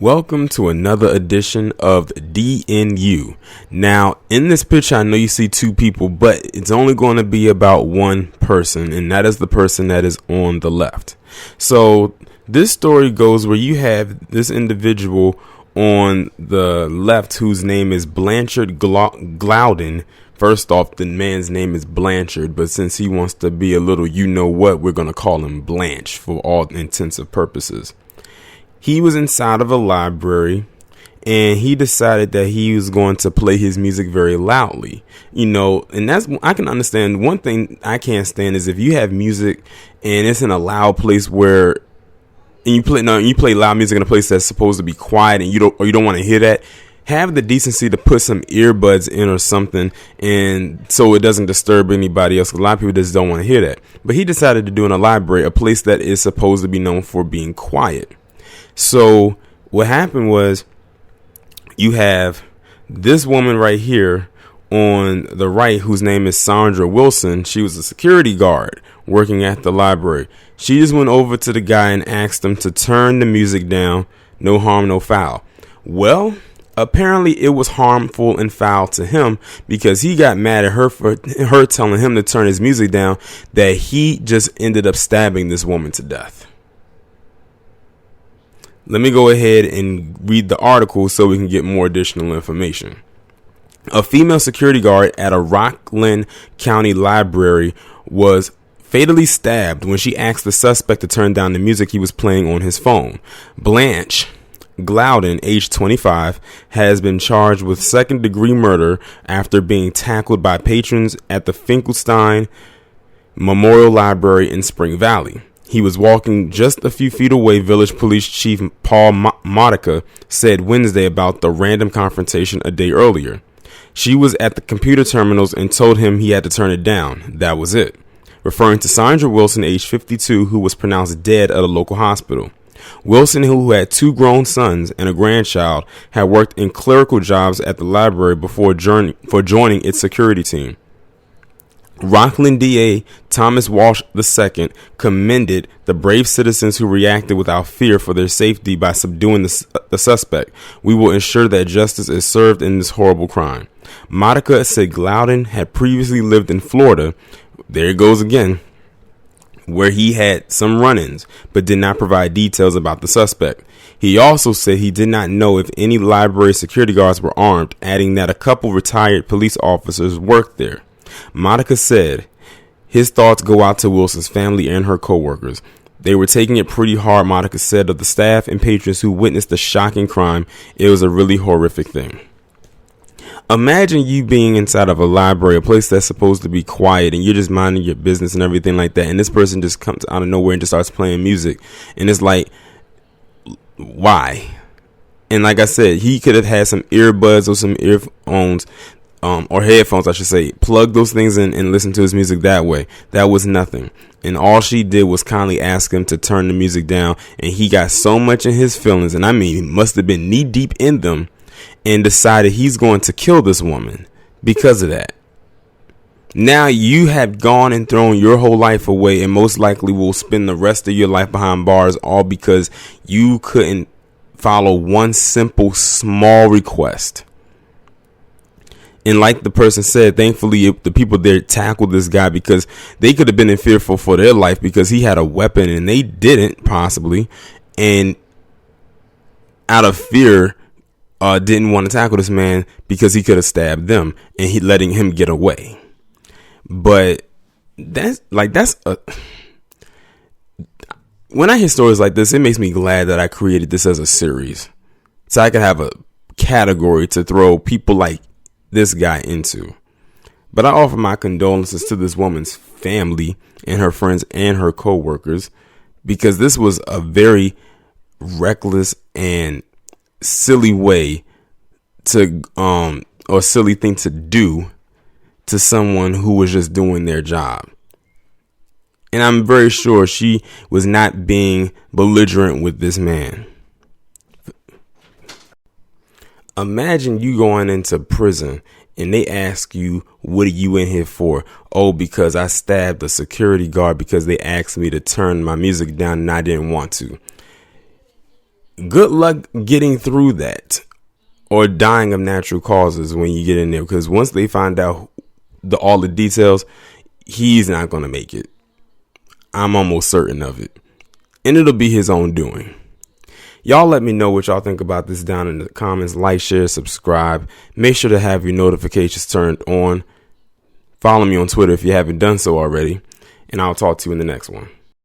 Welcome to another edition of DNU. Now, in this picture, I know you see two people, but it's only going to be about one person, and that is the person that is on the left. So this story goes where you have this individual on the left whose name is Blanchard Glaudin. First off, the man's name is Blanchard, but since he wants to be a little you-know-what, we're going to call him Blanche for all intensive purposes. He was inside of a library and he decided that he was going to play his music very loudly, and I can understand. One thing I can't stand is if you have music and it's in a loud place and you play loud music in a place that's supposed to be quiet and you don't want to hear that. Have the decency to put some earbuds in or something, and so it doesn't disturb anybody else. A lot of people just don't want to hear that. But he decided to do in a library, a place that is supposed to be known for being quiet. So what happened was you have this woman right here on the right whose name is Sandra Wilson. She was a security guard working at the library. She just went over to the guy and asked him to turn the music down. No harm, no foul. Well, apparently it was harmful and foul to him because he got mad at her for her telling him to turn his music down, that he just ended up stabbing this woman to death. Let me go ahead and read the article so we can get more additional information. A female security guard at a Rockland County library was fatally stabbed when she asked the suspect to turn down the music he was playing on his phone. Blanche Glaudin, age 25, has been charged with second-degree murder after being tackled by patrons at the Finkelstein Memorial Library in Spring Valley. He was walking just a few feet away, Village Police Chief Paul Modica said Wednesday about the random confrontation a day earlier. She was at the computer terminals and told him he had to turn it down. That was it. Referring to Sandra Wilson, age 52, who was pronounced dead at a local hospital. Wilson, who had two grown sons and a grandchild, had worked in clerical jobs at the library before joining its security team. Rockland DA Thomas Walsh II commended the brave citizens who reacted without fear for their safety by subduing the suspect. We will ensure that justice is served in this horrible crime. Modica said Glaudin had previously lived in Florida. There it goes again, where he had some run-ins, but did not provide details about the suspect. He also said he did not know if any library security guards were armed, adding that a couple retired police officers worked there. Modica said his thoughts go out to Wilson's family and her co-workers. They were taking it pretty hard, Modica said of the staff and patrons who witnessed the shocking crime. It was a really horrific thing. Imagine you being inside of a library, a place that's supposed to be quiet, and you're just minding your business and everything like that, and this person just comes out of nowhere and just starts playing music, and it's like, why? And like I said, he could have had some earbuds or some earphones, or headphones, I should say, plug those things in and listen to his music that way. That was nothing. And all she did was kindly ask him to turn the music down, and he got so much in his feelings, and I mean, he must have been knee deep in them, and decided he's going to kill this woman because of that. Now you have gone and thrown your whole life away, and most likely will spend the rest of your life behind bars, all because you couldn't follow one simple small request. And like the person said, thankfully the people there tackled this guy because they could have been in fearful for their life because he had a weapon and they didn't, possibly, and out of fear didn't want to tackle this man because he could have stabbed them, and he letting him get away. But when I hear stories like this, it makes me glad that I created this as a series, so I could have a category to throw people like this guy into. But I offer my condolences to this woman's family and her friends and her co-workers, because this was a very reckless and silly way to or silly thing to do to someone who was just doing their job. And I'm very sure she was not being belligerent with this man. Imagine you going into prison and they ask you, what are you in here for? Oh, because I stabbed a security guard because they asked me to turn my music down and I didn't want to. good luck getting through that or dying of natural causes when you get in there, because once they find out all the details, he's not going to make it. I'm almost certain of it. And it'll be his own doing. Y'all let me know what y'all think about this down in the comments. Like, share, subscribe. Make sure to have your notifications turned on. Follow me on Twitter if you haven't done so already. And I'll talk to you in the next one.